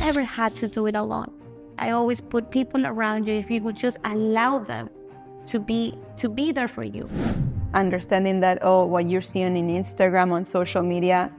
never had to do it alone. I always put people around you if you would just allow them to be there for you. Understanding that, what you're seeing in Instagram, on social media,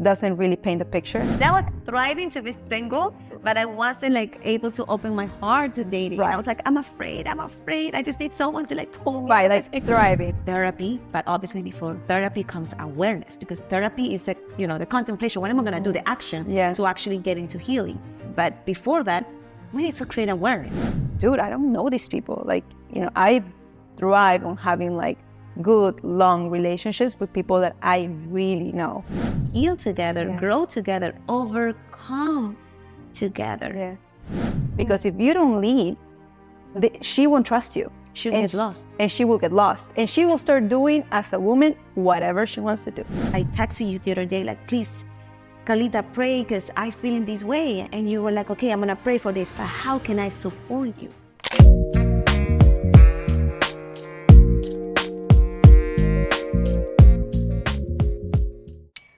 doesn't really paint the picture. I was thriving to be single, but I wasn't able to open my heart to dating. Right. I was I'm afraid. I just need someone to hold me. Right, thriving. Therapy, but obviously before therapy comes awareness, because therapy is the contemplation. What am I going to do? The action to actually get into healing. But before that, we need to create awareness. Dude, I don't know these people. I thrive on having good, long relationships with people that I really know. Heal together, grow together, overcome together. Yeah. Because if you don't lead, she won't trust you. She'll get lost. And she will get lost. And she will start doing, as a woman, whatever she wants to do. I texted you the other day, please, Carlita, pray because I feel in this way. And you were like, okay, I'm going to pray for this, but how can I support you?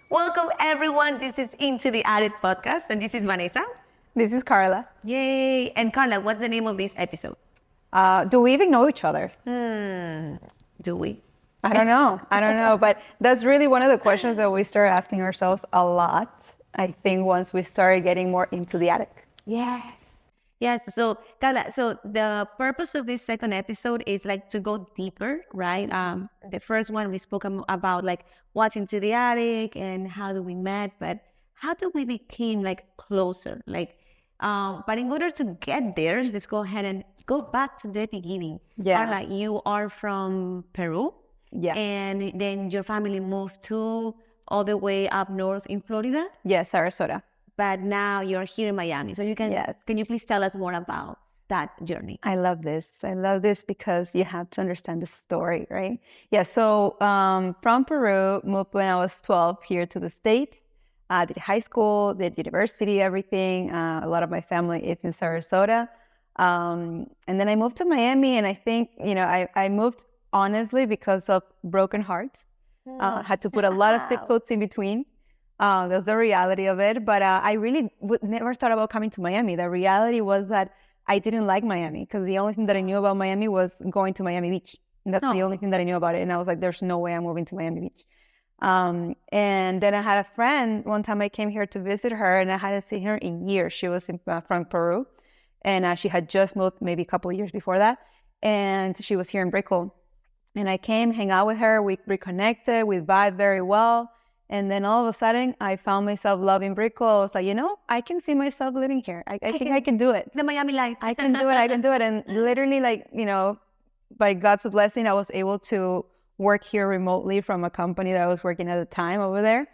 Welcome, everyone. This is Into the Attic podcast, and this is Vanessa. This is Karla. Yay. And Karla, what's the name of this episode? Do we even know each other? Do we? I don't know. But that's really one of the questions that we start asking ourselves a lot, I think, once we start getting more into the attic. Yes. So, Karla, the purpose of this second episode is to go deeper, right? The first one we spoke about what's into the attic and how do we met, but how do we become closer? But in order to get there, let's go ahead and go back to the beginning. Yeah. Karla, you are from Peru. Yeah. And then your family moved to all the way up north in Florida? Yes, Sarasota. But now you're here in Miami. So can you please tell us more about that journey? I love this because you have to understand the story, right? Yeah, so from Peru, moved when I was 12 here to the States. Did high school, did university, everything. A lot of my family is in Sarasota. And then I moved to Miami, and I think, I moved honestly because of broken hearts. Had to put a lot of zip codes in between. That's the reality of it. But I really never thought about coming to Miami. The reality was that I didn't like Miami because the only thing that I knew about Miami was going to Miami Beach. And that's the only thing that I knew about it. And I was like, there's no way I'm moving to Miami Beach. And then I had a friend, one time I came here to visit her, and I hadn't seen her in years. She was from Peru, and she had just moved maybe a couple of years before that. And she was here in Brickell. And I came, hang out with her, we reconnected, we vibed very well. And then all of a sudden, I found myself loving Brickell. I was like, I can see myself living here. I think I can do it. The Miami life. I can do it. And literally, by God's blessing, I was able to work here remotely from a company that I was working at the time over there.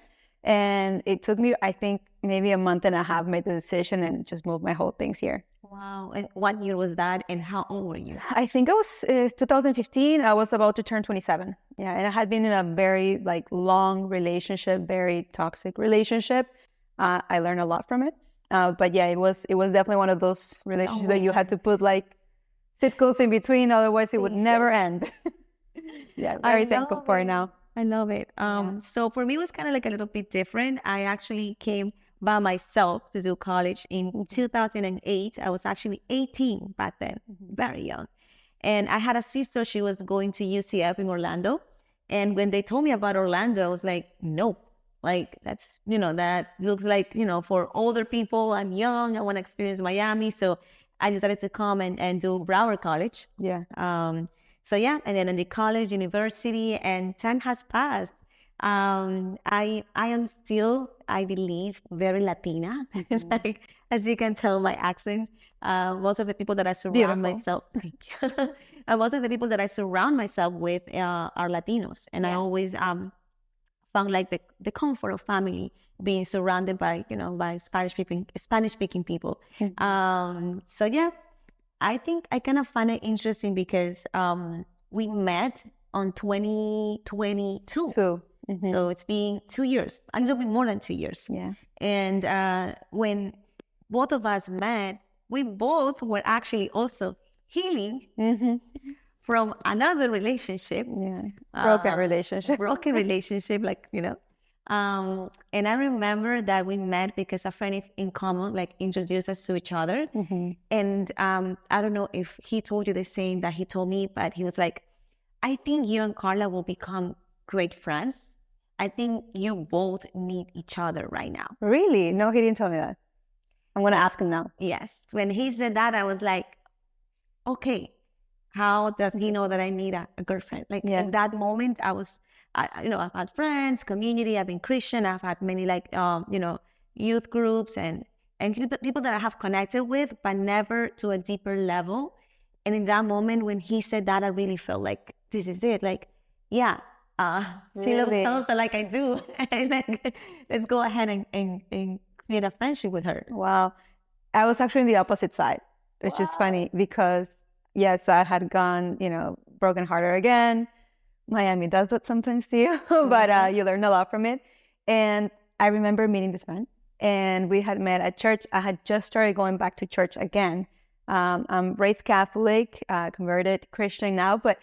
And it took me, I think, maybe a month and a half, made the decision and just moved my whole things here. Wow. And what year was that? And how old were you? I think it was 2015. I was about to turn 27. Yeah. And I had been in a very long relationship, very toxic relationship. I learned a lot from it. But yeah, it was definitely one of those relationships that you had to put zip codes in between. Otherwise, it would never end. Yeah. Very thankful for it now. I love it. So for me, it was kind of a little bit different. I actually came by myself to do college in 2008. I was actually 18 back then, very young. And I had a sister, she was going to UCF in Orlando. And when they told me about Orlando, I was like, no, that's, that looks for older people. I'm young, I want to experience Miami. So I decided to come and do Broward College. Yeah. So yeah, and then in the college, university, and time has passed. I am still, I believe, very Latina. As you can tell, my accent. Most of the people that I surround myself, most of the people that I surround myself with are Latinos, and I always found the comfort of family being surrounded by by Spanish speaking people. So yeah. I think I kind of find it interesting because we met on 2022. So it's been 2 years, a little bit more than 2 years. Yeah. And when both of us met, we both were actually also healing from another relationship. Yeah. Broken relationship. And I remember that we met because a friend in common like introduced us to each other. And I don't know if he told you the same that he told me, but he was like, I think you and Karla will become great friends. I think you both need each other right now. Really? No, he didn't tell me that. I'm going to ask him now. Yes. When he said that, I was like, okay, how does he know that I need a girlfriend? Like in that moment, I've had friends, community, I've been Christian, I've had many youth groups and people that I have connected with, but never to a deeper level. And in that moment, when he said that, I really felt like, this is it. Like, yeah, she loves salsa like I do. And like, let's go ahead and create a friendship with her. Wow. I was actually on the opposite side, which is funny because, yes, I had gone, brokenhearted again. Miami does that sometimes to you, but you learn a lot from it. And I remember meeting this man, and we had met at church. I had just started going back to church again. I'm raised Catholic, converted Christian now, but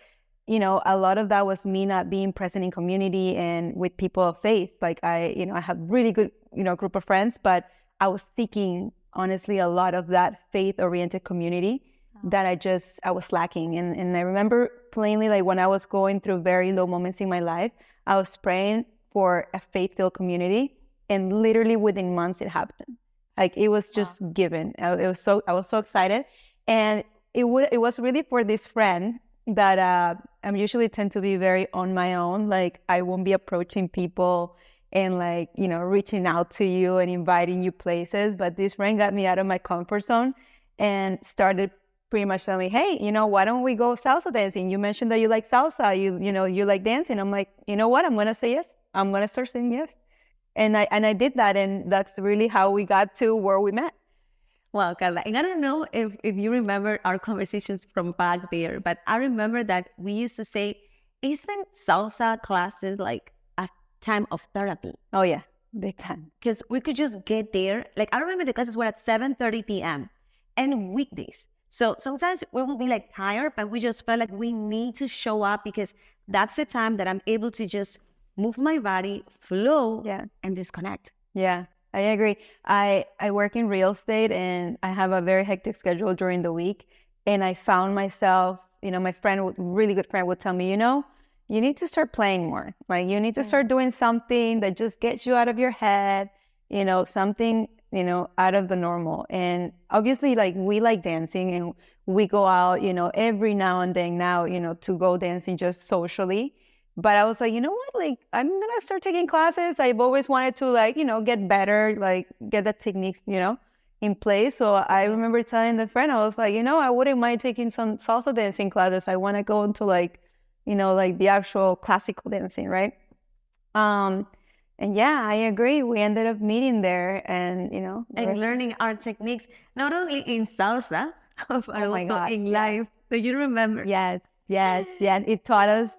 a lot of that was me not being present in community and with people of faith. Like I have really good, group of friends, but I was seeking, honestly, a lot of that faith-oriented community that I was lacking. And I remember plainly, like when I was going through very low moments in my life, I was praying for a faith-filled community, and literally within months it happened. Like it was just given. I was so excited, and it was really for this friend that I'm usually tend to be very on my own. Like I won't be approaching people and like reaching out to you and inviting you places. But this friend got me out of my comfort zone and started pretty much telling me, hey, why don't we go salsa dancing? You mentioned that you like salsa. You like dancing. I'm like, you know what? I'm gonna say yes. I'm gonna start saying yes. And I did that, and that's really how we got to where we met. Well, Karla, and I don't know if you remember our conversations from back there, but I remember that we used to say, isn't salsa classes like a time of therapy? Oh yeah, big time. Because we could just get there. Like I remember the classes were at 7:30 p.m. and weekdays. So sometimes we will be like tired, but we just felt like we need to show up because that's the time that I'm able to just move my body, flow, and disconnect. Yeah, I agree. I work in real estate, and I have a very hectic schedule during the week. And I found myself, my friend, really good friend, would tell me, you need to start playing more. Like you need to start doing something that just gets you out of your head, something, out of the normal. And obviously, like we like dancing, and we go out, every now and then now, to go dancing just socially. But I was like, you know what? Like, I'm going to start taking classes. I've always wanted to, like, get better, like, get the techniques, in place. So I remember telling the friend, I was like, I wouldn't mind taking some salsa dancing classes. I want to go into, like, like the actual classical dancing, right? And yeah, I agree. We ended up meeting there and, and learning our techniques, not only in salsa, but also in life. Do you remember? Yes. Yeah. It taught us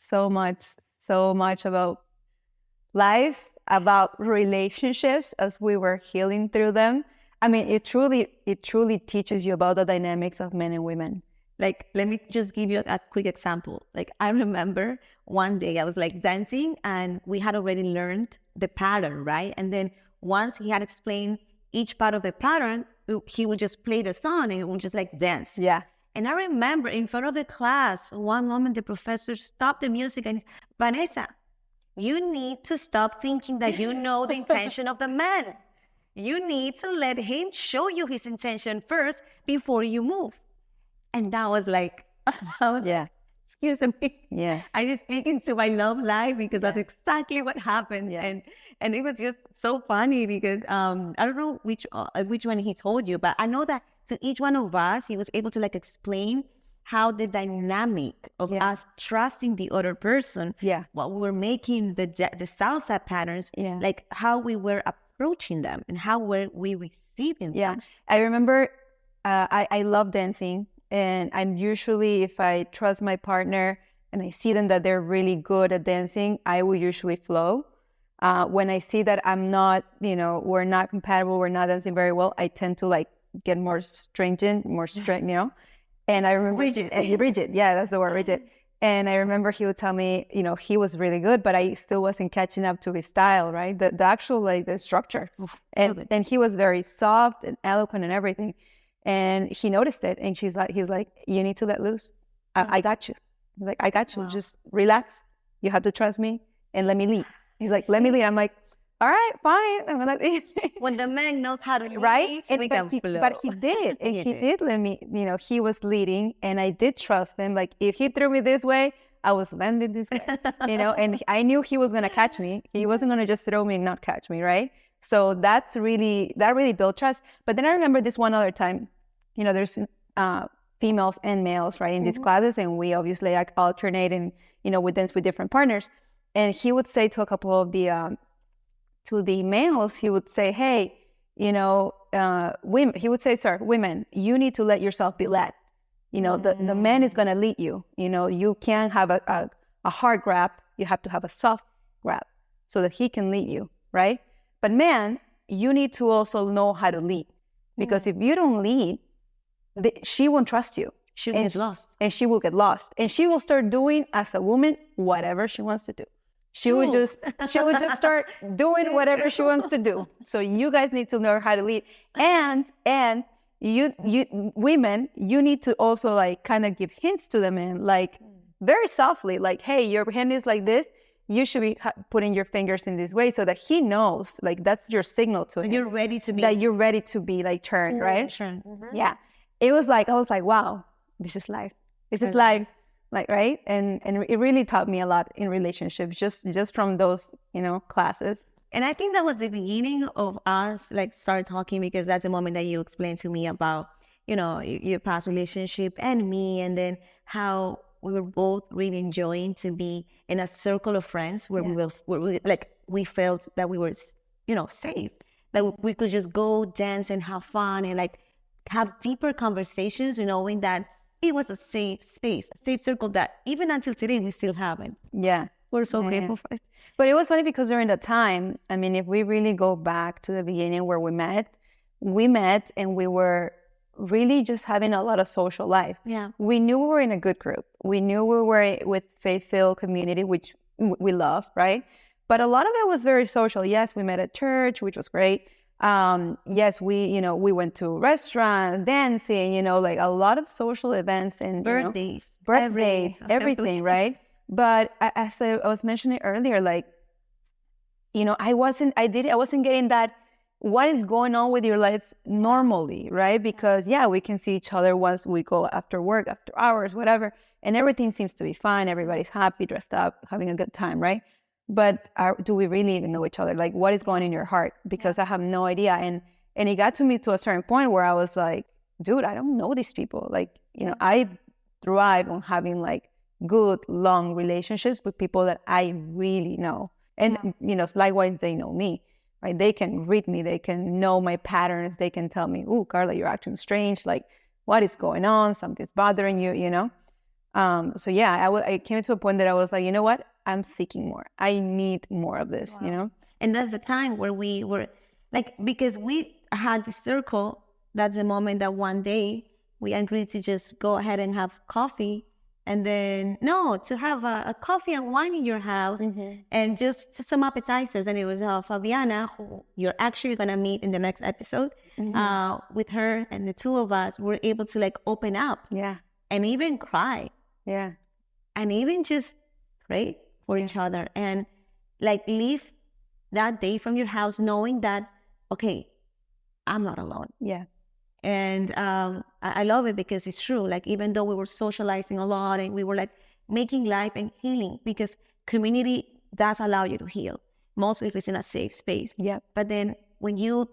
so much about life, about relationships as we were healing through them. I mean, it truly teaches you about the dynamics of men and women. Like, let me just give you a quick example. Like, I remember one day I was like dancing and we had already learned the pattern, right? And then once he had explained each part of the pattern, he would just play the song and it would just like dance. Yeah. And I remember in front of the class, one moment the professor stopped the music and said, Vanessa, you need to stop thinking that you know the intention of the man. You need to let him show you his intention first before you move. And that was like, yeah. Excuse me. Yeah. I just speak into my love life because that's exactly what happened. Yeah. And it was just so funny because I don't know which one he told you, but I know that to each one of us, he was able to like explain how the dynamic of us trusting the other person, what we were making the salsa patterns, like how we were approaching them and how were we receiving them. Yeah, I remember I love dancing. And I'm usually, if I trust my partner and I see them that they're really good at dancing, I will usually flow. When I see that I'm not, we're not compatible, we're not dancing very well, I tend to like get more stringent, more strict, And I remember rigid. Yeah, that's the word, rigid. And I remember he would tell me, you know, he was really good, but I still wasn't catching up to his style, right? The actual, like, the structure. And he was very soft and eloquent and everything. And he noticed it. And he's like, you need to let loose. I got you. He's like, I got you. Wow. Just relax. You have to trust me and let me lead. He's like, let me lead. I'm like, all right, fine. I'm gonna lead. When the man knows how to lead, Right? we can flow. But he did. And he did let me, you know, he was leading and I did trust him. Like, if he threw me this way, I was landing this way, you know, and I knew he was going to catch me. He wasn't going to just throw me and not catch me. Right. So that really built trust. But then I remember this one other time, you know, there's females and males, right, in these classes. And we obviously like alternate and, you know, we dance with different partners. And he would say to a couple of to the males, he would say, hey, you know, women, he would say, sir, women, you need to let yourself be led. You know, the man is going to lead you. You know, you can't have a hard grab. You have to have a soft grab so that he can lead you, right? But man, you need to also know how to lead. Because if you don't lead, she won't trust you. She will get lost. And she will get lost. And she will start doing, as a woman, whatever she wants to do. She would just start doing whatever she wants to do. So you guys need to know how to lead. And you women, you need to also like kind of give hints to the men, like very softly, like, hey, your hand is like this. You should be putting your fingers in this way so that he knows, like, that's your signal to him. You're ready to be. That you're ready to be like turned, right? Turned. Yeah. It was like, I was like, wow, this is life. This is life. Like, right? And it really taught me a lot in relationships, just from those, you know, classes. And I think that was the beginning of us like start talking, because that's the moment that you explained to me about, you know, your past relationship and me, and then how we were both really enjoying to be in a circle of friends where we felt that we were, you know, safe, that we could just go dance and have fun and like have deeper conversations, knowing that it was a safe space, a safe circle that even until today we still haven't. Yeah. We're so grateful for it. But it was funny because during the time, I mean, if we really go back to the beginning where we met and we were really just having a lot of social life. Yeah. We knew we were in a good group. We knew we were with faith-filled community, which we love, right? But a lot of it was very social. Yes, we met at church, which was great. Yes, we went to restaurants, dancing, you know, like a lot of social events and birthdays, everything, right? But as I was mentioning earlier, like, you know, I wasn't getting that, what is going on with your life normally, right? Because yeah, we can see each other once we go after work, after hours, whatever, and everything seems to be fine. Everybody's happy, dressed up, having a good time, right? But do we really even know each other? Like, what is going in your heart? Because I have no idea. And it got to me to a certain point where I was like, dude, I don't know these people. Like, you know, I thrive on having like good, long relationships with people that I really know. And, you know, likewise, they know me, right? They can read me. They can know my patterns. They can tell me, "Ooh, Karla, you're acting strange. Like, what is going on? Something's bothering you," you know? So yeah, I came to a point that I was like, you know what? I'm seeking more. I need more of this, you know? And that's the time where we were like, because we had the circle, that's the moment that one day we agreed to just go ahead and have coffee. And then, to have a coffee and wine in your house and just some appetizers. And it was Fabiana, who you're actually going to meet in the next episode. With her and the two of us were able to like open up. Yeah. And even cry. Yeah. And even just pray for each other. And like leave that day from your house knowing that, okay, I'm not alone. Yeah. And I love it because it's true. Like, even though we were socializing a lot and we were like making life and healing, because community does allow you to heal, mostly if it's in a safe space. Yeah. But then when you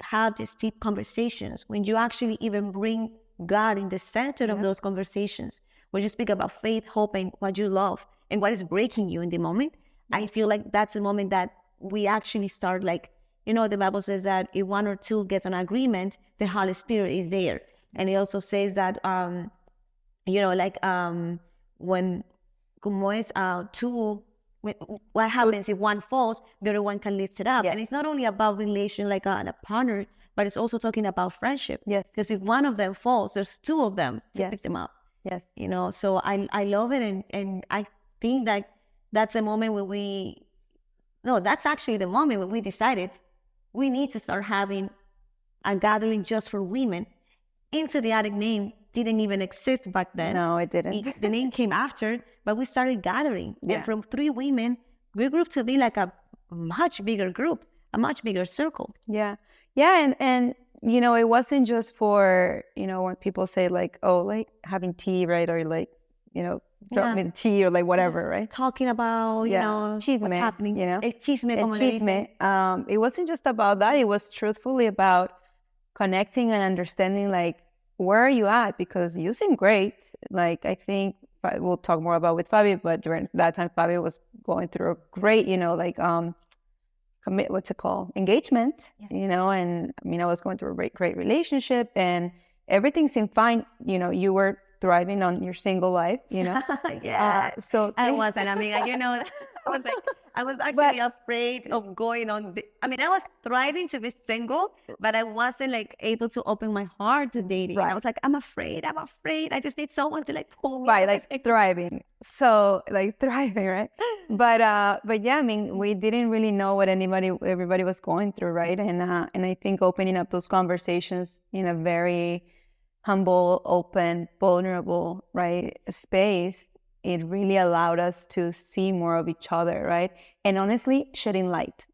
have these deep conversations, when you actually even bring God in the center of those conversations, where you speak about faith, hope, and what you love and what is breaking you in the moment, I feel like that's the moment that we actually start like, you know, the Bible says that if one or two gets an agreement, the Holy Spirit is there. And it also says that, you know, like when, what happens if one falls, the other one can lift it up. Yes. And it's not only about relation like a partner, but it's also talking about friendship. Yes. Because if one of them falls, there's two of them to pick them up. Yes. you know. So I love it, and I think that that's a moment when we, no, that's actually the moment when we decided we need to start having a gathering just for women. Into the Attic name didn't even exist back then. No, it didn't. The name came after, but we started gathering. Yeah. And from 3 women, we grew to be like a much bigger group, a much bigger circle. Yeah. Yeah. And you know, it wasn't just for, you know, when people say like, oh, like having tea, right? Or like, you know, drop me the tea or like whatever, right? Talking about, you know, chisme, what's happening. you know, El chisme, el como le dicen. chisme. It wasn't just about that. It was truthfully about connecting and understanding, like, where are you at? Because you seem great. Like, I think we'll talk more about with Fabi, but during that time, Fabi was going through a great, you know, like, what's it called? Engagement, you know, and I mean, I was going through a great relationship and everything seemed fine. You know, you were thriving on your single life, you know? So I wasn't. I mean, you know, I was actually afraid of going on. I mean, I was thriving to be single, but I wasn't like able to open my heart to dating. Right. I was like, I'm afraid. I just need someone to like pull me. Right, like thriving. So like thriving, right? But yeah, I mean, we didn't really know what everybody was going through, right? And I think opening up those conversations in a very humble, open, vulnerable, right, space, it really allowed us to see more of each other, right? And honestly, shedding light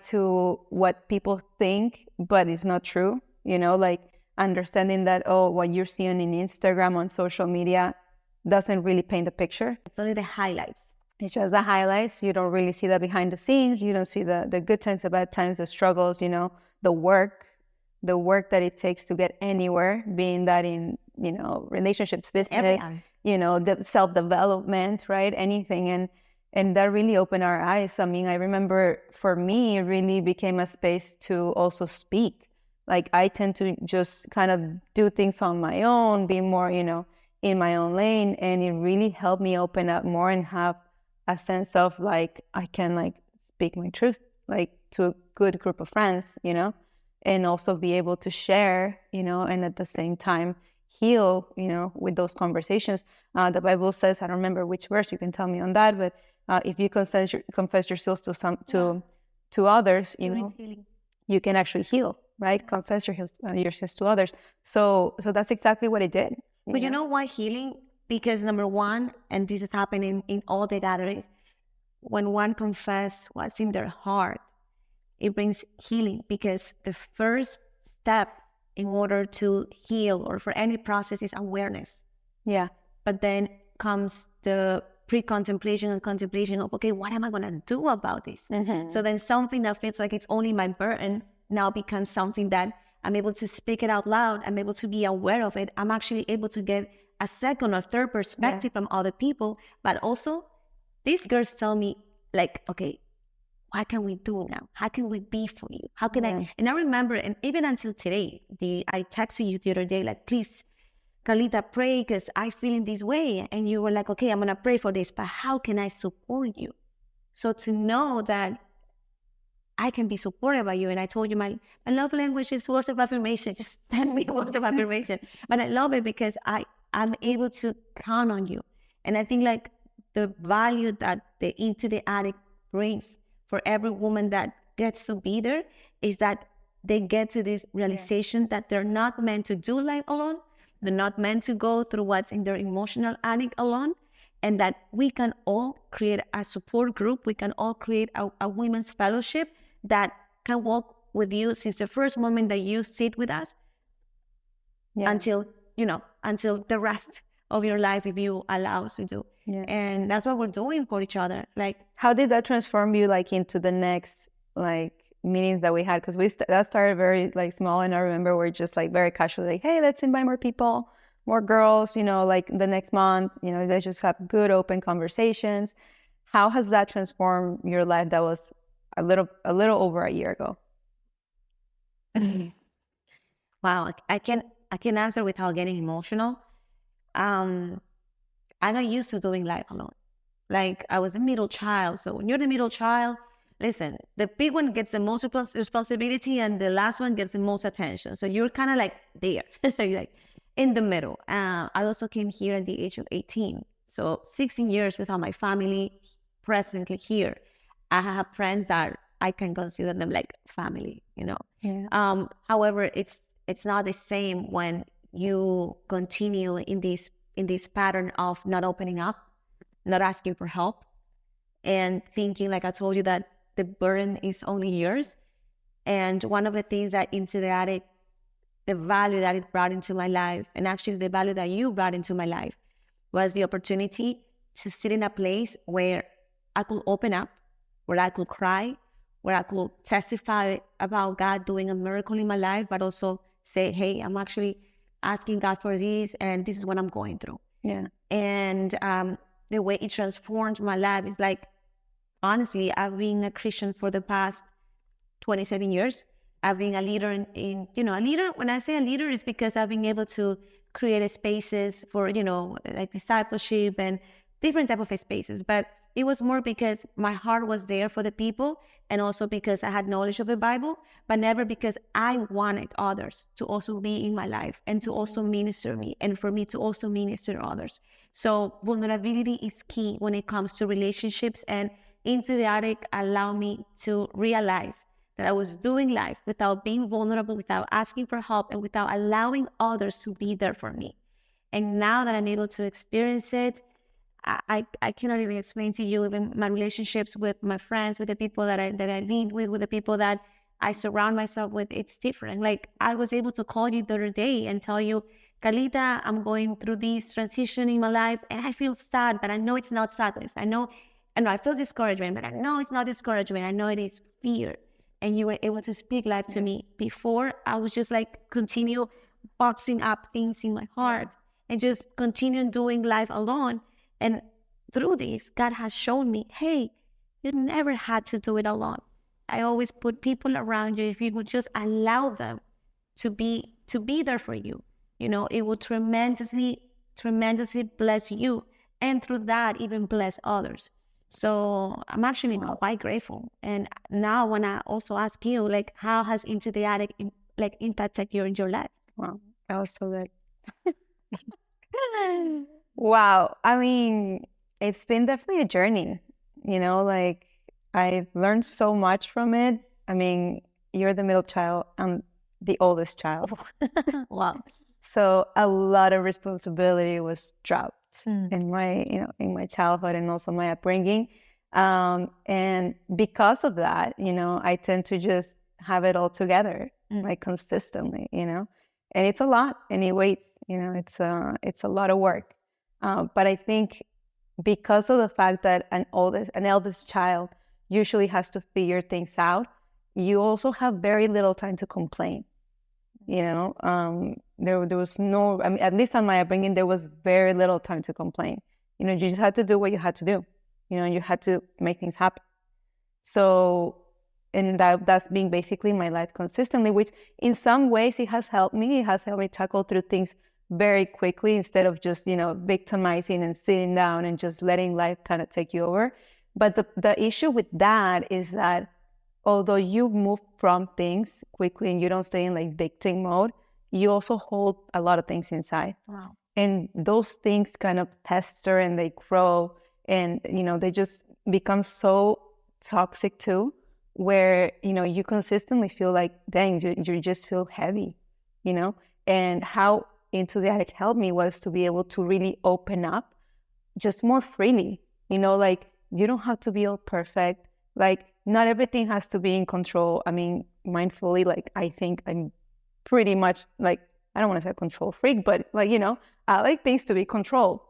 to what people think, but it's not true, you know, like understanding that, oh, what you're seeing in Instagram, on social media, doesn't really paint the picture. It's only the highlights. It's just the highlights. You don't really see the behind the scenes. You don't see the good times, the bad times, the struggles, you know, the work that it takes to get anywhere, being that in, you know, relationships, business, you know, the self-development, right? Anything. And that really opened our eyes. I mean, I remember for me, it really became a space to also speak. Like, I tend to just kind of do things on my own, be more, you know, in my own lane. And it really helped me open up more and have a sense of like, I can like speak my truth, like to a good group of friends, you know, and also be able to share, you know, and at the same time heal, you know, with those conversations. The Bible says, I don't remember which verse, you can tell me on that, but if you confess your sins to others, you know, you can actually heal, right? Confess your sins to others. So that's exactly what it did. But you know why healing? Because number one, and this is happening in all the gatherings, when one confesses what's in their heart, it brings healing, because the first step in order to heal or for any process is awareness. Yeah. But then comes the pre-contemplation and contemplation of, okay, what am I going to do about this? Mm-hmm. So then something that feels like it's only my burden now becomes something that I'm able to speak it out loud. I'm able to be aware of it. I'm actually able to get a second or third perspective from other people. But also, these girls tell me, like, okay, what can we do now? How can we be for you? How can I? And I remember, and even until today, I texted you the other day, like, please, Carlita, pray because I feel in this way. And you were like, okay, I'm going to pray for this, but how can I support you? So to know that I can be supported by you. And I told you my love language is words of affirmation. Just send me words of affirmation. But I love it because I'm able to count on you. And I think like the value that the Into the Attic brings for every woman that gets to be there is that they get to this realization that they're not meant to do life alone. They're not meant to go through what's in their emotional attic alone. And that we can all create a support group. We can all create a women's fellowship that can walk with you since the first moment that you sit with us until the rest of your life, if you allow us to do. Yeah. And that's what we're doing for each other. Like, how did that transform you like into the next like meetings that we had? Because that started very like small, and I remember we're just like very casually like, hey, let's invite more people, more girls, you know, like the next month, you know, let's just have good open conversations. How has that transformed your life? That was a little over a year ago. Wow, I can answer without getting emotional. I'm not used to doing life alone. Like, I was a middle child. So when you're the middle child, listen, the big one gets the most responsibility and the last one gets the most attention. So you're kind of like there. in the middle. I also came here at the age of 18. So 16 years without my family presently here. I have friends that I can consider them like family, you know. Yeah. However, it's not the same when you continue in this pattern of not opening up, not asking for help, and thinking, like I told you, that the burden is only yours. And one of the things that into the attic, the value that it brought into my life, and actually the value that you brought into my life, was the opportunity to sit in a place where I could open up, where I could cry, where I could testify about God doing a miracle in my life, but also say, hey, I'm actually asking God for this, and this is what I'm going through. Yeah. And the way it transformed my life is like, honestly, I've been a Christian for the past 27 years. I've been a leader in a leader. When I say a leader, it's because I've been able to create spaces for, like discipleship and different type of spaces. But it was more because my heart was there for the people, and also because I had knowledge of the Bible, but never because I wanted others to also be in my life and to also minister me, and for me to also minister others. So vulnerability is key when it comes to relationships, and Into the Attic allowed me to realize that I was doing life without being vulnerable, without asking for help, and without allowing others to be there for me. And now that I'm able to experience it, I cannot even explain to you even my relationships with my friends, with the people that I lead with the people that I surround myself with. It's different. Like, I was able to call you the other day and tell you, Carlita, I'm going through this transition in my life, and I feel sad, but I know it's not sadness. I know I feel discouragement, but I know it's not discouragement. I know it is fear. And you were able to speak life to me. Before, I was just like continue boxing up things in my heart and just continue doing life alone. And through this, God has shown me, hey, you never had to do it alone. I always put people around you. If you would just allow them to be there for you, it will tremendously bless you, and through that even bless others. So I'm actually quite grateful. And now when I also ask you, like, how has Into the Attic impacted you in your life? Wow. That was so good. Wow. I mean, it's been definitely a journey, like I've learned so much from it. I mean, you're the middle child. I'm the oldest child. Wow. So a lot of responsibility was dropped in my childhood and also my upbringing. And because of that, I tend to just have it all together, like consistently, and it's a lot, and it waits, it's a lot of work. But I think because of the fact that an eldest child usually has to figure things out, you also have very little time to complain. There was no, I mean, at least on my upbringing, there was very little time to complain. You just had to do what you had to do. You had to make things happen. So, and that's been basically my life consistently, which in some ways it has helped me. It has helped me tackle through things very quickly instead of just, victimizing and sitting down and just letting life kind of take you over. But the issue with that is that although you move from things quickly and you don't stay in like victim mode, you also hold a lot of things inside. Wow. And those things kind of fester and they grow, and they just become so toxic too, where you consistently feel like, dang, you just feel heavy, and how Into the Attic helped me was to be able to really open up just more freely, like you don't have to be all perfect, like not everything has to be in control. I mean, mindfully, like I think I'm pretty much like, I don't want to say a control freak, but like, I like things to be controlled.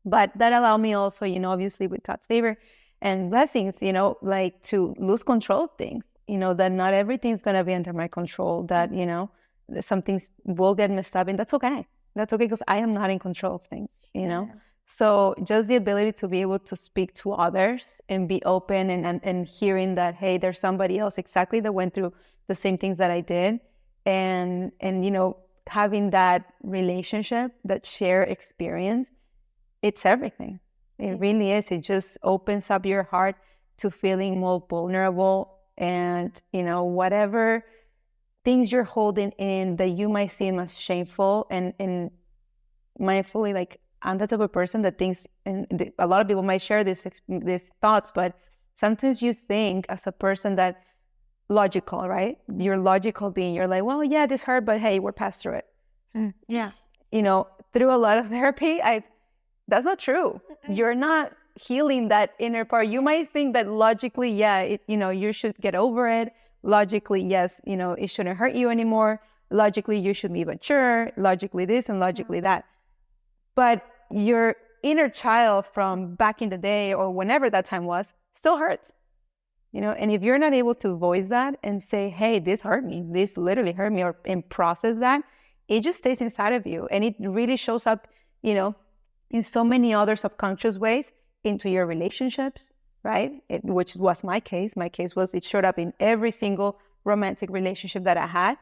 But that allowed me also, obviously with God's favor and blessings, like to lose control of things, that not everything's going to be under my control, that, that some things will get messed up, and that's okay. That's okay, because I am not in control of things, Yeah. So just the ability to be able to speak to others and be open and hearing that, hey, there's somebody else exactly that went through the same things that I did. And having that relationship, that shared experience, it's everything. It really is. It just opens up your heart to feeling more vulnerable, and, whatever things you're holding in that you might seem as shameful and mindfully, like I'm the type of person that thinks, and a lot of people might share these thoughts, but sometimes you think as a person that logical, right? You're logical being. You're like, well, yeah, this hurt, but hey, we're past through it. Yeah. Through a lot of therapy, that's not true. You're not healing that inner part. You might think that logically, yeah, you should get over it. Logically, yes, it shouldn't hurt you anymore. Logically, you should be mature. Logically this and logically that. But your inner child from back in the day or whenever that time was still hurts. And if you're not able to voice that and say, hey, this hurt me, this literally hurt me, and process that, it just stays inside of you. And it really shows up, in so many other subconscious ways into your relationships, right? Which was my case. My case was it showed up in every single romantic relationship that I had.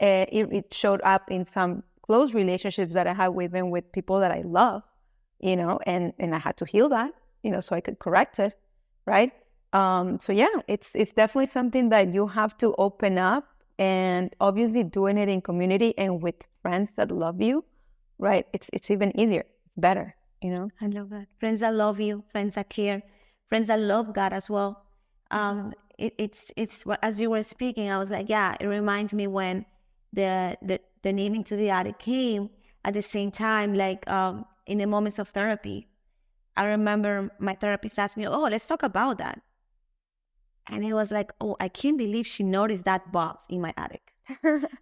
It showed up in some close relationships that I had with people that I love, and I had to heal that, so I could correct it, right? So yeah, it's definitely something that you have to open up, and obviously doing it in community and with friends that love you, right? It's even easier. It's better, I love that. Friends that love you, friends that care, friends that love God as well. It's as you were speaking, I was like, yeah, it reminds me when the naming to the attic came at the same time, like in the moments of therapy. I remember my therapist asked me, oh, let's talk about that. And it was like, oh, I can't believe she noticed that box in my attic.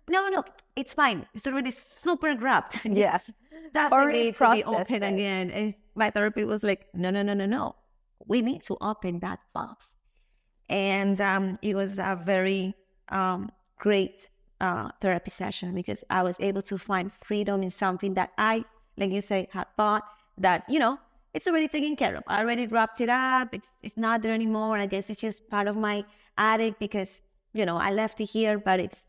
No, it's fine. It's already super grabbed. Yes. That Already needs to be processed open again. And my therapist was like, no. We need to open that box. And it was a very great therapy session because I was able to find freedom in something that I, like you say, had thought that, it's already taken care of. I already wrapped it up. It's not there anymore. I guess it's just part of my attic because, I left it here, but it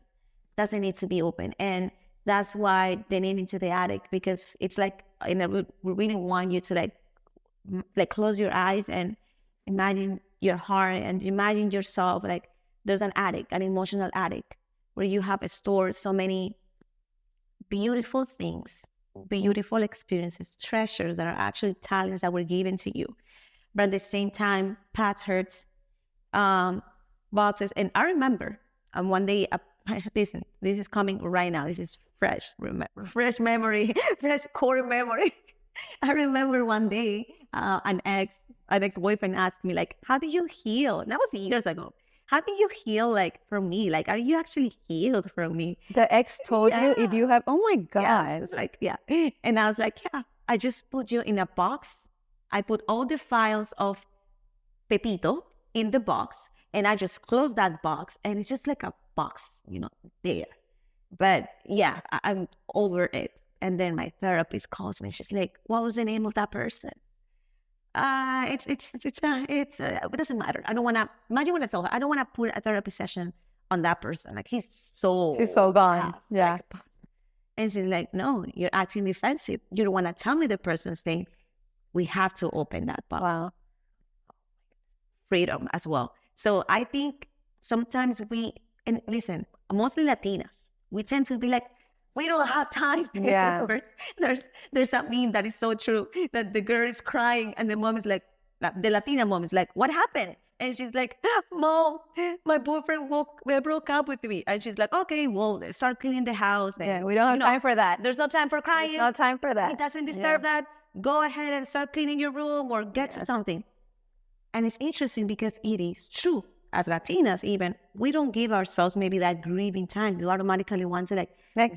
doesn't need to be open. And that's why they name into the attic, because it's like, we really want you to like close your eyes and imagine your heart and imagine yourself like there's an attic, an emotional attic, where you have stored so many beautiful things, beautiful experiences, treasures that are actually talents that were given to you. But at the same time, past hurts, boxes. And I remember one day, listen, this is coming right now. This is fresh memory, fresh core memory. I remember one day, an ex-boyfriend asked me, like, how did you heal? And that was years ago. How did you heal, like, from me? Like, are you actually healed from me? The ex told you if you have, oh my God. Yeah, like, yeah. And I was like, yeah, I just put you in a box. I put all the files of Pepito in the box, and I just closed that box, and it's just like a box, there. But yeah, I'm over it. And then my therapist calls me. She's like, what was the name of that person? It doesn't matter. I don't want to, imagine what I told her. I don't want to put a therapy session on that person. Like, he's so gone. past, Yeah. like, and she's like, no, you're acting defensive. You don't want to tell me the person's name. We have to open that box. Wow. Freedom as well. So I think sometimes and listen, mostly Latinas, we tend to be like, we don't have time. Yeah. There's a meme that is so true, that the girl is crying and the mom is like, the Latina mom is like, what happened? And she's like, Mom, my boyfriend broke up with me. And she's like, okay, well, start cleaning the house. And, Yeah, we don't have time for that. There's no time for crying. There's no time for that. He doesn't deserve that. Go ahead and start cleaning your room or get to something. And it's interesting because it is true. As Latinas, even, we don't give ourselves maybe that grieving time. You automatically want to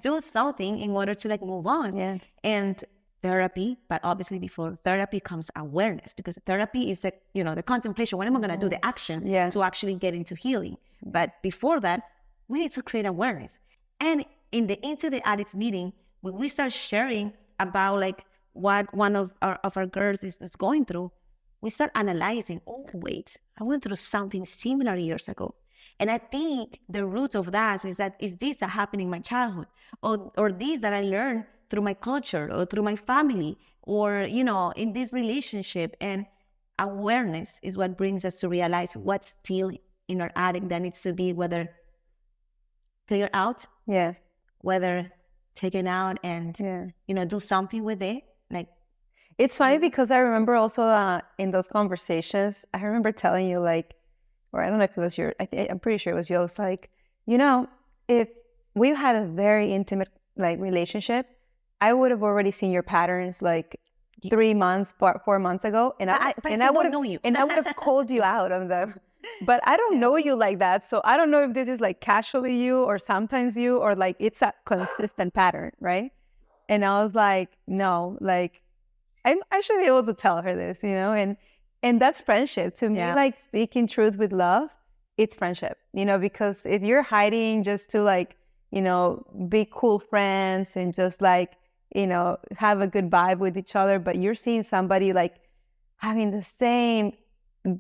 do something in order to move on. Yeah. And therapy, but obviously before therapy comes awareness, because therapy is the contemplation. When am I going to do the action to actually get into healing? But before that, we need to create awareness. And in the Into the Addicts meeting, when we start sharing about what one of our girls is going through, we start analyzing, oh, wait, I went through something similar years ago. And I think the root of that is this that happened in my childhood, or this that I learned through my culture or through my family, or, in this relationship. And awareness is what brings us to realize what's still in our attic that needs to be whether clear out, yeah, whether take it out and, do something with it. Like, it's funny because I remember also in those conversations, I remember telling you like, or I don't know if it was I'm pretty sure it was you. I was like, if we had a very intimate like relationship, I would have already seen your patterns like 3 months, 4 months ago, and I would have know you, and I would have called you out on them. But I don't know you like that, so I don't know if this is like casually you or sometimes you or like it's a consistent pattern, right? And I was like, no, like I should be able to tell her this, and that's friendship to me. Like speaking truth with love, it's friendship, because if you're hiding just to like, be cool friends and just like, have a good vibe with each other, but you're seeing somebody like having the same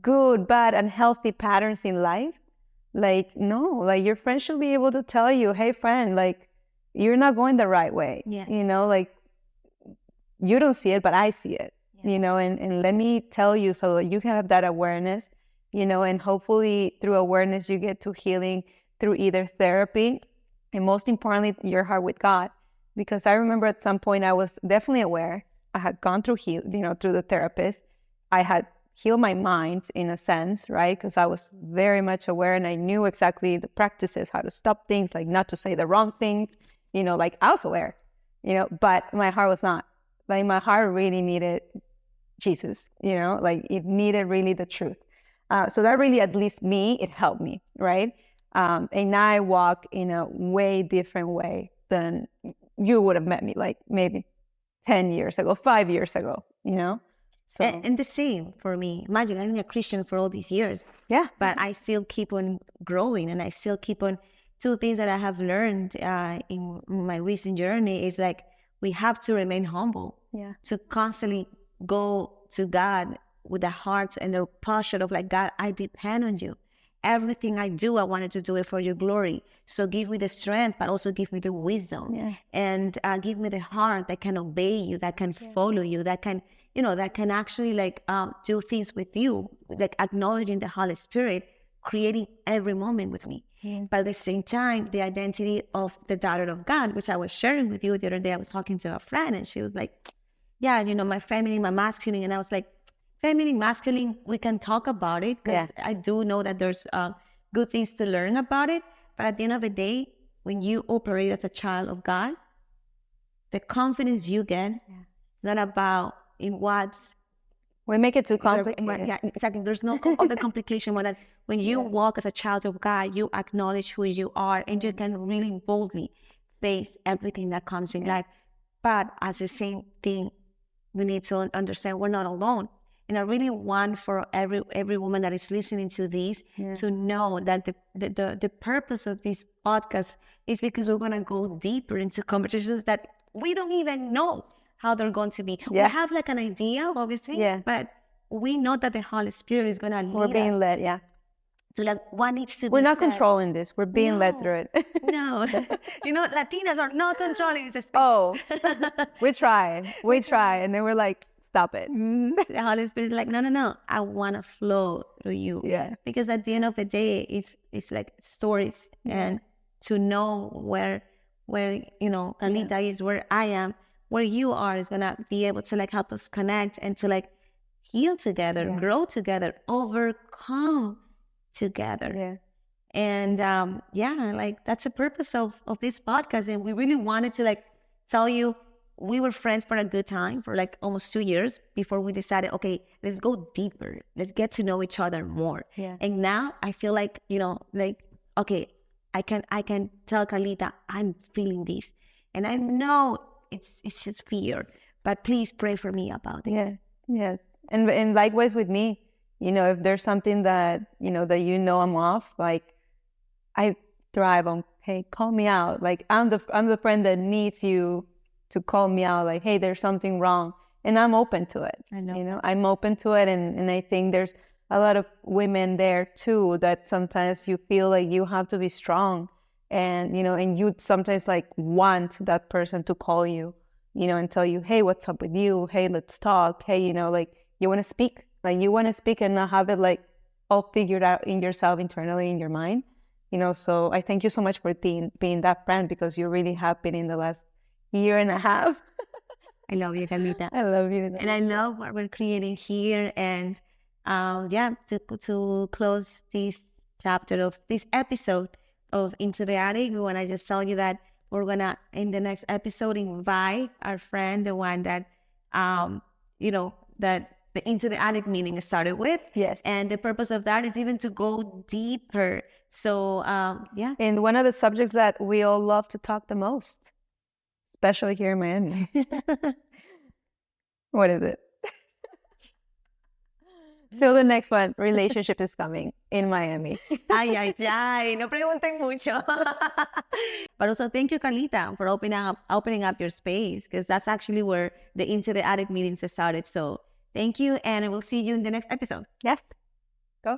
good, bad, unhealthy patterns in life, like, no, like your friend should be able to tell you, hey friend, like you're not going the right way. Like you don't see it, but I see it, and let me tell you so that you can have that awareness, and hopefully through awareness, you get to healing through either therapy and most importantly, your heart with God. Because I remember at some point I was definitely aware. I had gone through through the therapist. I had healed my mind in a sense, right? Because I was very much aware and I knew exactly the practices, how to stop things, like not to say the wrong things, like I was aware, but my heart was not. Like my heart really needed Jesus, like it needed really the truth. So that really, at least me, it helped me, right? And now I walk in a way different way than you would have met me, like maybe 10 years ago, 5 years ago, So and the same for me. Imagine I'm a Christian for all these years. Yeah. But I still keep on growing, and I still keep on. Two things that I have learned in my recent journey is like we have to remain humble. Yeah. To constantly go to God with the heart and the posture of like, God, I depend on you. Everything I do, I wanted to do it for your glory. So give me the strength, but also give me the wisdom, and give me the heart that can obey you, that can follow you, that can, that can actually like do things with you, like acknowledging the Holy Spirit, creating every moment with me. But at the same time, the identity of the daughter of God, which I was sharing with you the other day, I was talking to a friend and she was like, yeah, my feminine, my masculine. And I was like, feminine, masculine, we can talk about it because I do know that there's good things to learn about it. But at the end of the day, when you operate as a child of God, the confidence you get is not about in what's... We make it too complicated. Yeah, exactly. There's no other complication more than when you walk as a child of God, you acknowledge who you are and you can really boldly face everything that comes in life. But as the same thing, we need to understand we're not alone. And I really want for every woman that is listening to this to know that the purpose of this podcast is because we're going to go deeper into conversations that we don't even know how they're going to be. We have like an idea, obviously, but we know that the Holy Spirit is going to lead us. We're being led, So like what needs to be We're not said. controlling this. We're being led through it. No. Latinas are not controlling this space. Oh, we try. And then we're like, stop it. The Holy Spirit is like, no. I want to flow through you. Yeah. Because at the end of the day, it's like stories. And to know where Carlita is, where I am, where you are, is going to be able to like help us connect and to like heal together, grow together, overcome together. And like that's the purpose of this podcast. And we really wanted to like tell you, we were friends for a good time, for like almost 2 years before we decided, okay, let's go deeper. Let's get to know each other more. And now I feel like, like, okay, I can tell Carlita, I'm feeling this. And I know it's just fear, but please pray for me about this. Yes. And likewise with me, if there's something that, that I'm off, like I thrive on, hey, call me out. Like I'm the friend that needs you to call me out, like, hey, there's something wrong. And I'm open to it. I know. I'm open to it. And I think there's a lot of women there too, that sometimes you feel like you have to be strong. And, and you sometimes like want that person to call you, and tell you, hey, what's up with you? Hey, let's talk. Hey, like you want to speak, and not have it like all figured out in yourself internally in your mind, so I thank you so much for being that friend, because you really have been in the last year and a half. I love you, Carlita. I love you. And I love what we're creating here. And yeah, to close this chapter of this episode of Into the Attic, we want to just tell you that we're gonna in the next episode invite our friend, the one that that the Into the Attic meeting started with. Yes. And the purpose of that is even to go deeper. So yeah. And one of the subjects that we all love to talk the most, especially here in Miami. What is it? Till the next one, relationship is coming in Miami. Ay, ay, ay, no pregunten mucho. But also thank you, Carlita, for opening up your space, because that's actually where the Into the Attic meetings started. So thank you, and I will see you in the next episode. Yes. Go.